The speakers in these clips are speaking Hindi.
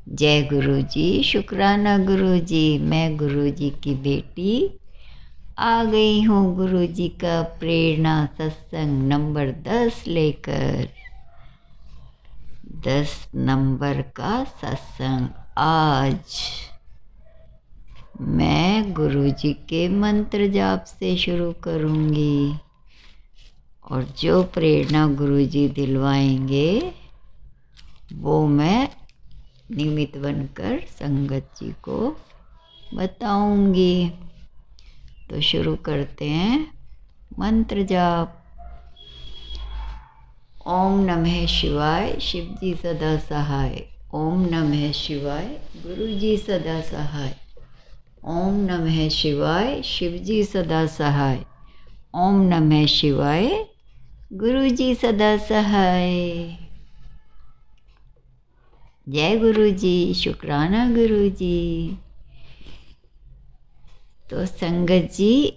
जय गुरु जी, शुक्राना गुरु जी। मैं गुरु जी की बेटी आ गई हूँ गुरु जी का प्रेरणा सत्संग नंबर 10 लेकर। 10 नंबर का सत्संग आज मैं गुरु जी के मंत्र जाप से शुरू करूँगी और जो प्रेरणा गुरु जी दिलवाएंगे वो मैं निमित्त बनकर संगत जी को बताऊंगी। तो शुरू करते हैं मंत्र जाप। ओम नमः शिवाय, शिव जी सदा सहाय। ओम नमः शिवाय, गुरु जी सदा सहाय। ओम नमः शिवाय, शिव जी सदा सहाय। ओम नमः शिवाय, गुरु जी सदा सहाय। जय गुरु जी, शुक्राना गुरु जी। तो संगत जी,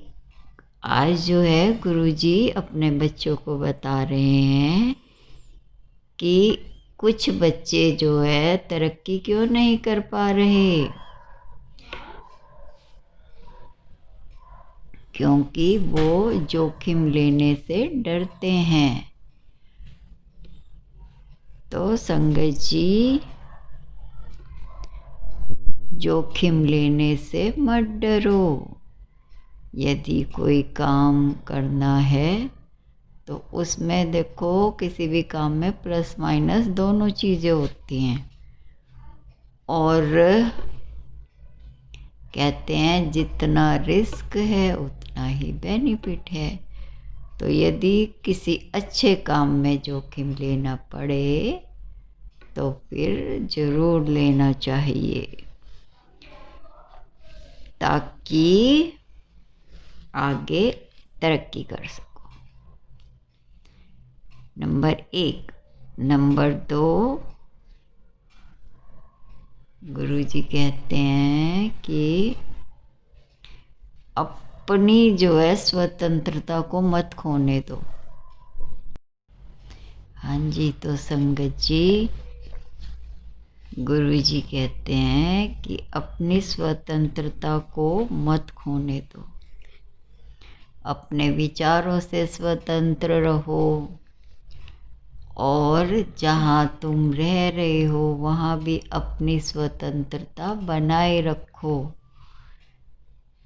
आज जो है गुरु जी अपने बच्चों को बता रहे हैं कि कुछ बच्चे जो है तरक्की क्यों नहीं कर पा रहे, क्योंकि वो जोखिम लेने से डरते हैं। तो संगत जी, जोखिम लेने से मत डरो। यदि कोई काम करना है तो उसमें देखो, किसी भी काम में प्लस माइनस दोनों चीज़ें होती हैं और कहते हैं जितना रिस्क है उतना ही बेनिफिट है। तो यदि किसी अच्छे काम में जोखिम लेना पड़े तो फिर ज़रूर लेना चाहिए, ताकि आगे तरक्की कर सको। नंबर 1। नंबर 2, गुरु जी कहते हैं कि अपनी जो है स्वतंत्रता को मत खोने दो। हाँ जी, तो संगत जी, गुरु जी कहते हैं कि अपनी स्वतंत्रता को मत खोने दो। अपने विचारों से स्वतंत्र रहो और जहाँ तुम रह रहे हो वहाँ भी अपनी स्वतंत्रता बनाए रखो,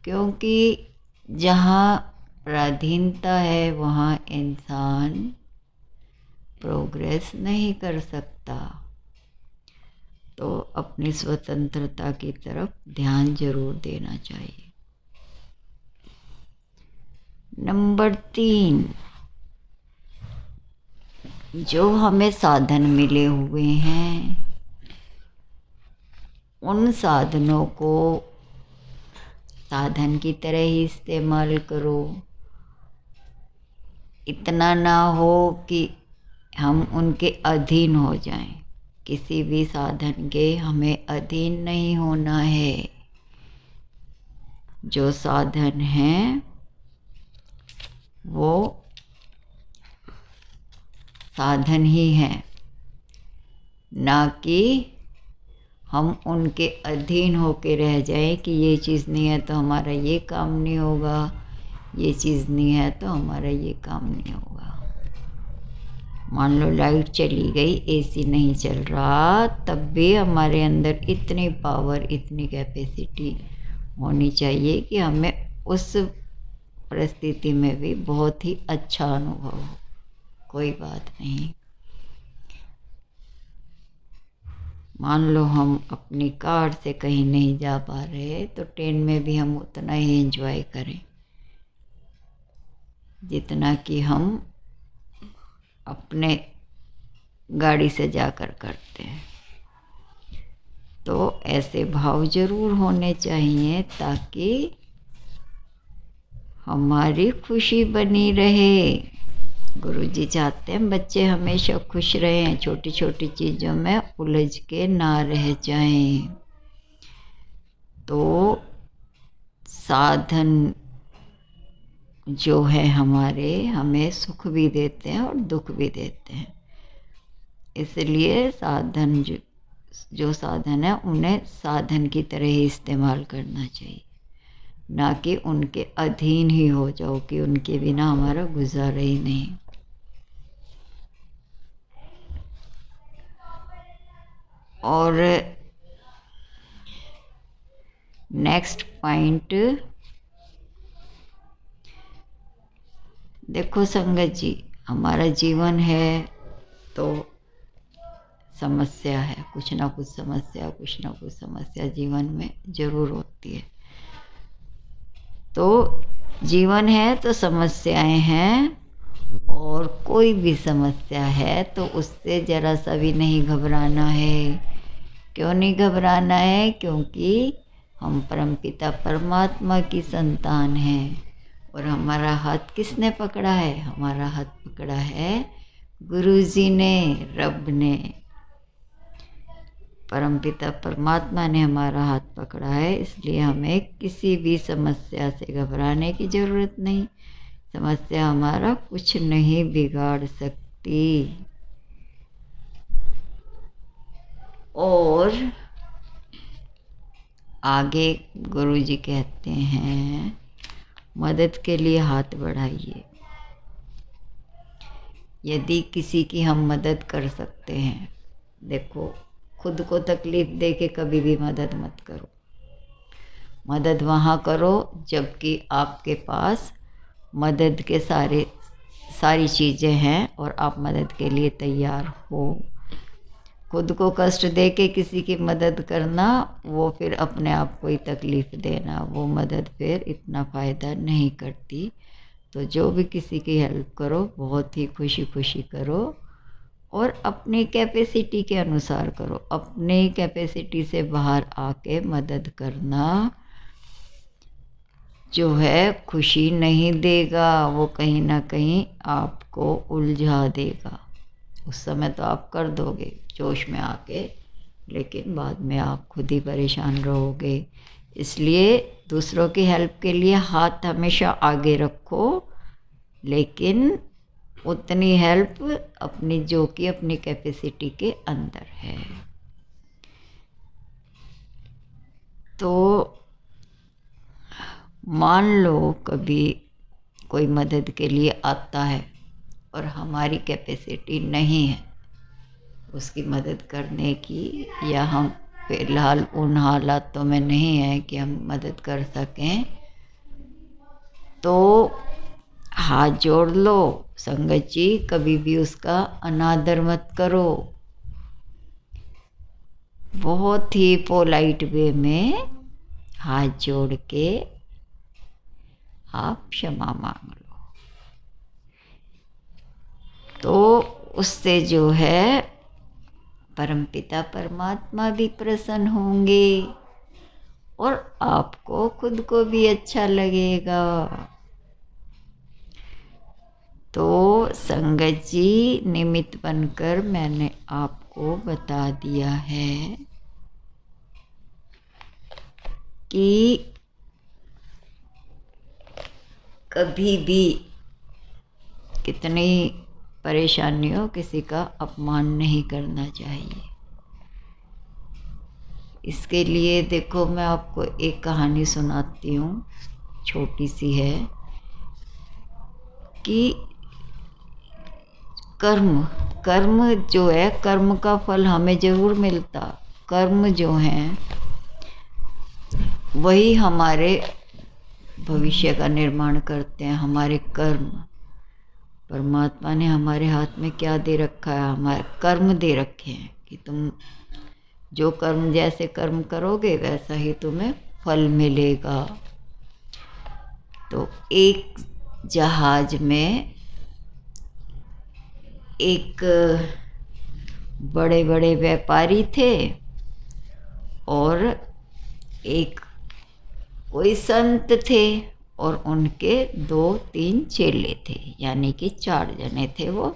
क्योंकि जहाँ पराधीनता है वहाँ इंसान प्रोग्रेस नहीं कर सकता। तो अपनी स्वतंत्रता की तरफ ध्यान जरूर देना चाहिए। नंबर 3, जो हमें साधन मिले हुए हैं उन साधनों को साधन की तरह ही इस्तेमाल करो। इतना ना हो कि हम उनके अधीन हो जाएं। किसी भी साधन के हमें अधीन नहीं होना है। जो साधन हैं वो साधन ही हैं, ना कि हम उनके अधीन होके रह जाएं कि ये चीज़ नहीं है तो हमारा ये काम नहीं होगा, ये चीज़ नहीं है तो हमारा ये काम नहीं होगा। मान लो लाइट चली गई, एसी नहीं चल रहा, तब भी हमारे अंदर इतनी पावर, इतनी कैपेसिटी होनी चाहिए कि हमें उस परिस्थिति में भी बहुत ही अच्छा अनुभव हो। कोई बात नहीं, मान लो हम अपनी कार से कहीं नहीं जा पा रहे तो ट्रेन में भी हम उतना ही एंजॉय करें जितना कि हम अपने गाड़ी से जाकर करते हैं। तो ऐसे भाव जरूर होने चाहिए ताकि हमारी खुशी बनी रहे। गुरु जी चाहते हैं बच्चे हमेशा खुश रहें, छोटी छोटी चीज़ों में उलझ के ना रह जाएं। तो साधन जो है हमारे, हमें सुख भी देते हैं और दुख भी देते हैं। इसलिए साधन जो साधन है उन्हें साधन की तरह ही इस्तेमाल करना चाहिए, ना कि उनके अधीन ही हो जाओ कि उनके बिना हमारा गुजारा ही नहीं। और नेक्स्ट पॉइंट देखो संगत जी, हमारा जीवन है तो समस्या है, कुछ ना कुछ समस्या जीवन में जरूर होती है। तो जीवन है तो समस्याएं हैं, और कोई भी समस्या है तो उससे जरा सा भी नहीं घबराना है। क्यों नहीं घबराना है? क्योंकि हम परमपिता परमात्मा की संतान हैं। और हमारा हाथ किसने पकड़ा है? हमारा हाथ पकड़ा है गुरुजी ने, रब ने, परमपिता परमात्मा ने हमारा हाथ पकड़ा है। इसलिए हमें किसी भी समस्या से घबराने की ज़रूरत नहीं। समस्या हमारा कुछ नहीं बिगाड़ सकती। और आगे गुरुजी कहते हैं, मदद के लिए हाथ बढ़ाइए। यदि किसी की हम मदद कर सकते हैं, देखो खुद को तकलीफ दे के कभी भी मदद मत करो। मदद वहाँ करो जबकि आपके पास मदद के सारी चीज़ें हैं और आप मदद के लिए तैयार हो। खुद को कष्ट दे के किसी की मदद करना, वो फिर अपने आप को ही तकलीफ़ देना, वो मदद फिर इतना फ़ायदा नहीं करती। तो जो भी किसी की हेल्प करो बहुत ही खुशी खुशी करो, और अपनी कैपेसिटी के अनुसार करो। अपनी कैपेसिटी से बाहर आके मदद करना जो है खुशी नहीं देगा, वो कहीं ना कहीं आपको उलझा देगा। उस समय तो आप कर दोगे जोश में आके, लेकिन बाद में आप खुद ही परेशान रहोगे। इसलिए दूसरों की हेल्प के लिए हाथ हमेशा आगे रखो, लेकिन उतनी हेल्प अपनी जो कि अपनी कैपेसिटी के अंदर है। तो मान लो कभी कोई मदद के लिए आता है और हमारी कैपेसिटी नहीं है उसकी मदद करने की, या हम फिलहाल उन हालातों में नहीं है कि हम मदद कर सकें, तो हाथ जोड़ लो संगत जी। कभी भी उसका अनादर मत करो। बहुत ही पोलाइट वे में हाथ जोड़ के आप क्षमा मांग लो, तो उससे जो है परमपिता परमात्मा भी प्रसन्न होंगे और आपको खुद को भी अच्छा लगेगा। तो संगत जी, निमित्त बनकर मैंने आपको बता दिया है कि कभी भी कितनी परेशानी हो किसी का अपमान नहीं करना चाहिए। इसके लिए देखो मैं आपको एक कहानी सुनाती हूँ, छोटी सी है, कि कर्म जो है, कर्म का फल हमें ज़रूर मिलता। कर्म जो हैं वही हमारे भविष्य का निर्माण करते हैं। हमारे कर्म, परमात्मा ने हमारे हाथ में क्या दे रखा है? हमारे कर्म दे रखे हैं कि तुम जो कर्म, जैसे कर्म करोगे वैसा ही तुम्हें फल मिलेगा। तो एक जहाज में एक बड़े बड़े व्यापारी थे और एक कोई संत थे, और उनके 2-3 चेले थे, यानी कि 4 जने थे वो,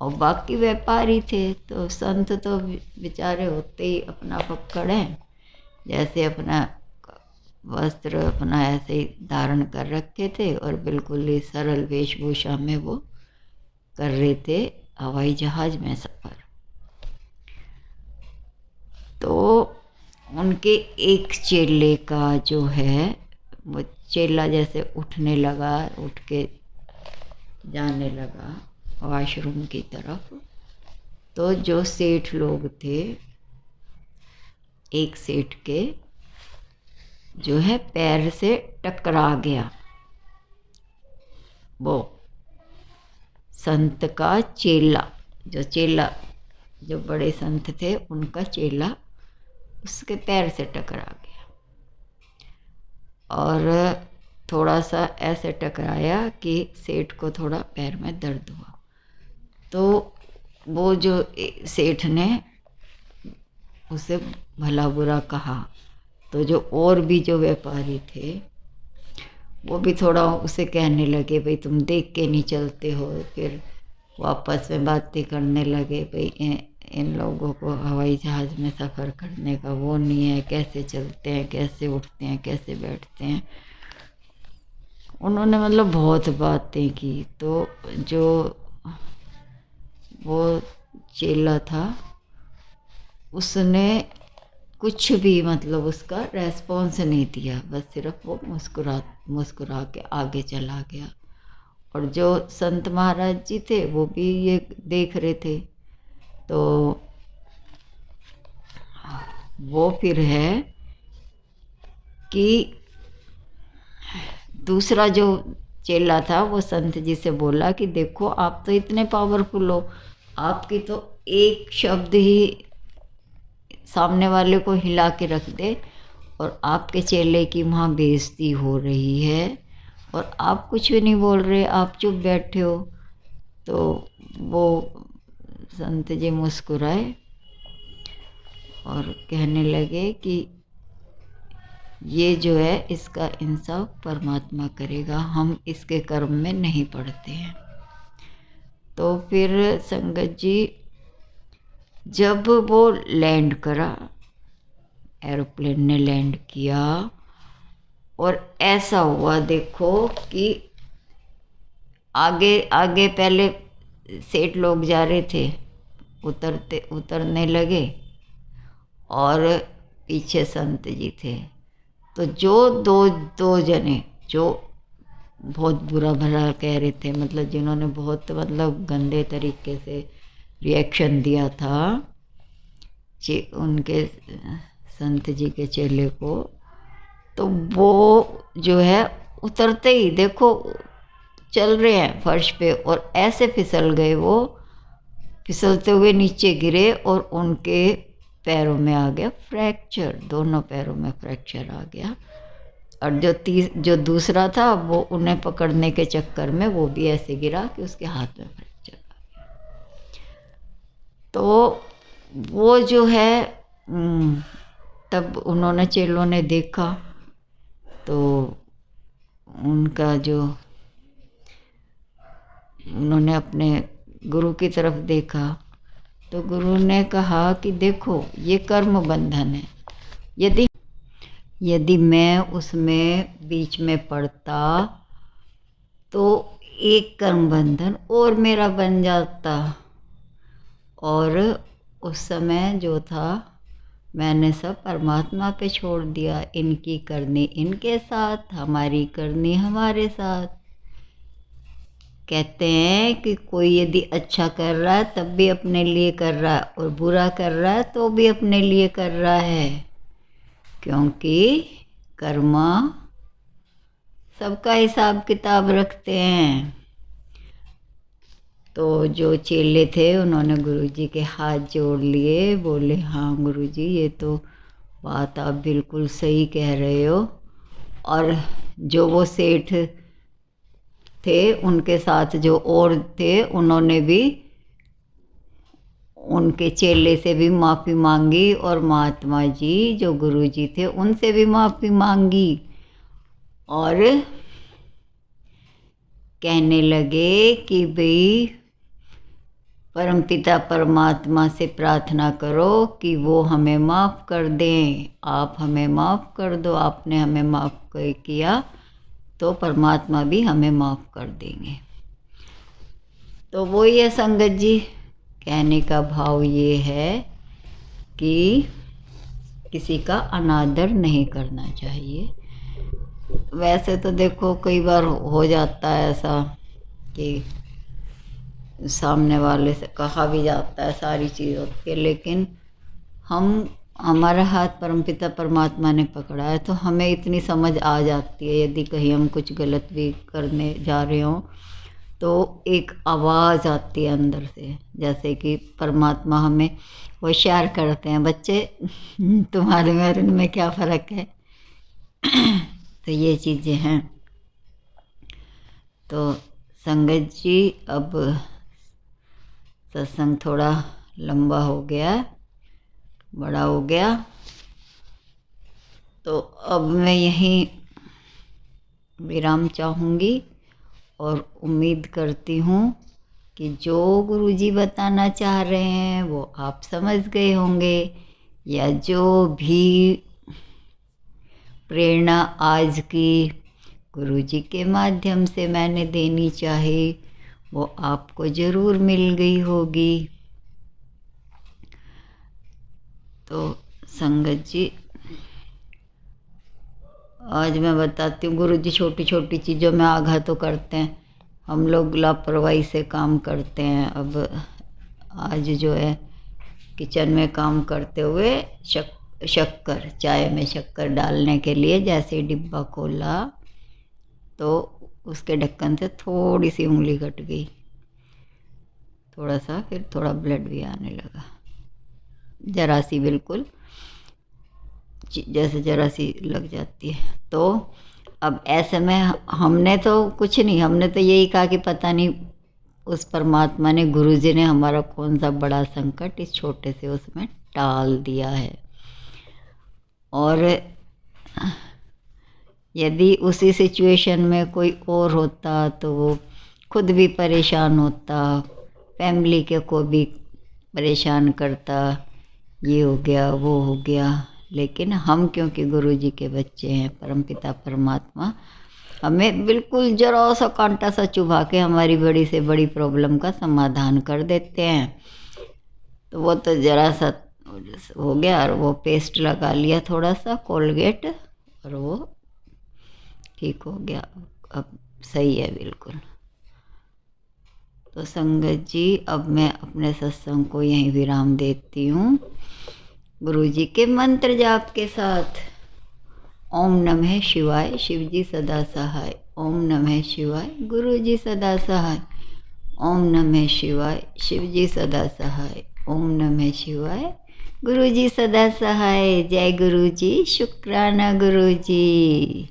और बाकी व्यापारी थे। तो संत तो बेचारे होते ही अपना पकड़ हैं, जैसे अपना वस्त्र अपना ऐसे ही धारण कर रखे थे और बिल्कुल ही सरल वेशभूषा में वो कर रहे थे हवाई जहाज में सफ़र। तो उनके एक चेले का जो है, वो चेला जैसे उठने लगा, उठ के जाने लगा वॉशरूम की तरफ। तो जो सेठ लोग थे, एक सेठ के जो है पैर से टकरा गया वो संत का चेला, जो बड़े संत थे उनका चेला उसके पैर से टकरा गया और थोड़ा सा ऐसे टकराया कि सेठ को थोड़ा पैर में दर्द हुआ। तो वो जो सेठ ने उसे भला बुरा कहा, तो जो और भी जो व्यापारी थे वो भी थोड़ा उसे कहने लगे, भाई तुम देख के नहीं चलते हो। फिर वो आपस में बातें करने लगे, भाई इन लोगों को हवाई जहाज़ में सफ़र करने का वो नहीं है, कैसे चलते हैं, कैसे उठते हैं, कैसे बैठते हैं। उन्होंने मतलब बहुत बातें की। तो जो वो चेला था उसने कुछ भी मतलब उसका रेस्पॉन्स नहीं दिया, बस सिर्फ वो मुस्कुरा के आगे चला गया। और जो संत महाराज जी थे वो भी ये देख रहे थे। तो वो फिर है कि दूसरा जो चेला था वो संत जी से बोला कि देखो आप तो इतने पावरफुल हो, आपकी तो एक शब्द ही सामने वाले को हिला के रख दे और आपके चेले की वहाँ बेइज्जती हो रही है और आप कुछ भी नहीं बोल रहे, आप चुप बैठे हो। तो वो संत जी मुस्कुराए और कहने लगे कि ये जो है इसका इंसाफ परमात्मा करेगा, हम इसके कर्म में नहीं पड़ते हैं। तो फिर संगत जी जब वो लैंड करा, एरोप्लेन ने लैंड किया और ऐसा हुआ देखो कि आगे आगे पहले सेठ लोग जा रहे थे, उतरने लगे और पीछे संत जी थे। तो जो दो जने जो बहुत बुरा भला कह रहे थे, मतलब जिन्होंने बहुत मतलब गंदे तरीके से रिएक्शन दिया था उनके संत जी के चेले को, तो वो जो है उतरते ही देखो चल रहे हैं फर्श पे और ऐसे फिसल गए, वो फिसलते हुए नीचे गिरे और उनके पैरों में आ गया फ्रैक्चर, दोनों पैरों में फ्रैक्चर आ गया। और जो दूसरा था वो उन्हें पकड़ने के चक्कर में वो भी ऐसे गिरा कि उसके हाथ में फ्रैक्चर आ गया। तो वो जो है तब उन्होंने चेलों ने देखा, तो उनका जो उन्होंने अपने गुरु की तरफ देखा, तो गुरु ने कहा कि देखो ये कर्म बंधन है, यदि मैं उसमें बीच में पड़ता तो एक कर्म बंधन और मेरा बन जाता, और उस समय जो था मैंने सब परमात्मा पे छोड़ दिया, इनकी करनी इनके साथ, हमारी करनी हमारे साथ। कहते हैं कि कोई यदि अच्छा कर रहा है तब भी अपने लिए कर रहा है और बुरा कर रहा है तो भी अपने लिए कर रहा है, क्योंकि कर्मा सबका हिसाब किताब रखते हैं। तो जो चेले थे उन्होंने गुरुजी के हाथ जोड़ लिए, बोले हाँ गुरुजी ये तो बात आप बिल्कुल सही कह रहे हो। और जो वो सेठ थे उनके साथ जो और थे उन्होंने भी उनके चेले से भी माफ़ी मांगी और महात्मा जी जो गुरुजी थे उनसे भी माफ़ी मांगी और कहने लगे कि भाई परमपिता परमात्मा से प्रार्थना करो कि वो हमें माफ़ कर दें, आप हमें माफ़ कर दो, आपने हमें माफ़ किया तो परमात्मा भी हमें माफ़ कर देंगे। तो वो ये संगत जी कहने का भाव ये है कि किसी का अनादर नहीं करना चाहिए। वैसे तो देखो कई बार हो जाता है ऐसा कि सामने वाले से कहा भी जाता है, सारी चीज़ होती है, लेकिन हमारा हाथ परमपिता परमात्मा ने पकड़ा है तो हमें इतनी समझ आ जाती है। यदि कहीं हम कुछ गलत भी करने जा रहे हों तो एक आवाज़ आती है अंदर से, जैसे कि परमात्मा हमें होशियार करते हैं, बच्चे तुम्हारे में और इनमें क्या फ़र्क है। तो ये चीज़ें हैं। तो संगत जी, अब सत्संग थोड़ा लंबा हो गया, बड़ा हो गया, तो अब मैं यहीं विराम चाहूँगी और उम्मीद करती हूँ कि जो गुरुजी बताना चाह रहे हैं वो आप समझ गए होंगे, या जो भी प्रेरणा आज की गुरुजी के माध्यम से मैंने देनी चाही वो आपको ज़रूर मिल गई होगी। तो संगत जी, आज मैं बताती हूँ, गुरुजी छोटी छोटी चीज़ों में आगाह तो करते हैं, हम लोग लापरवाही से काम करते हैं। अब आज जो है किचन में काम करते हुए शक्कर, चाय में शक्कर डालने के लिए जैसे ही डिब्बा खोला तो उसके ढक्कन से थोड़ी सी उंगली कट गई, थोड़ा सा, फिर थोड़ा ब्लड भी आने लगा, जरा सी, बिल्कुल जैसे जरा सी लग जाती है। तो अब ऐसे में हमने तो कुछ नहीं, हमने तो यही कहा कि पता नहीं उस परमात्मा ने, गुरुजी ने हमारा कौन सा बड़ा संकट इस छोटे से उसमें टाल दिया है। और यदि उसी सिचुएशन में कोई और होता तो वो खुद भी परेशान होता, फैमिली के को भी परेशान करता, ये हो गया वो हो गया। लेकिन हम क्योंकि गुरुजी के बच्चे हैं, परमपिता परमात्मा हमें बिल्कुल जरा सा कांटा सा चुभा के हमारी बड़ी से बड़ी प्रॉब्लम का समाधान कर देते हैं। तो वो तो जरा सा हो गया, और वो पेस्ट लगा लिया थोड़ा सा कोलगेट, और वो ठीक हो गया, अब सही है बिल्कुल। तो संगत जी, अब मैं अपने सत्संग को यहीं विराम देती हूँ गुरुजी के मंत्र जाप के साथ। ओम नमः शिवाय, शिवजी सदा सहाय। ओम नमः शिवाय, गुरुजी सदा सहाय। ओम नमः शिवाय, शिवजी सदा सहाय। ओम नमः शिवाय, गुरुजी सदा सहाय। जय गुरुजी, शुक्राना गुरुजी।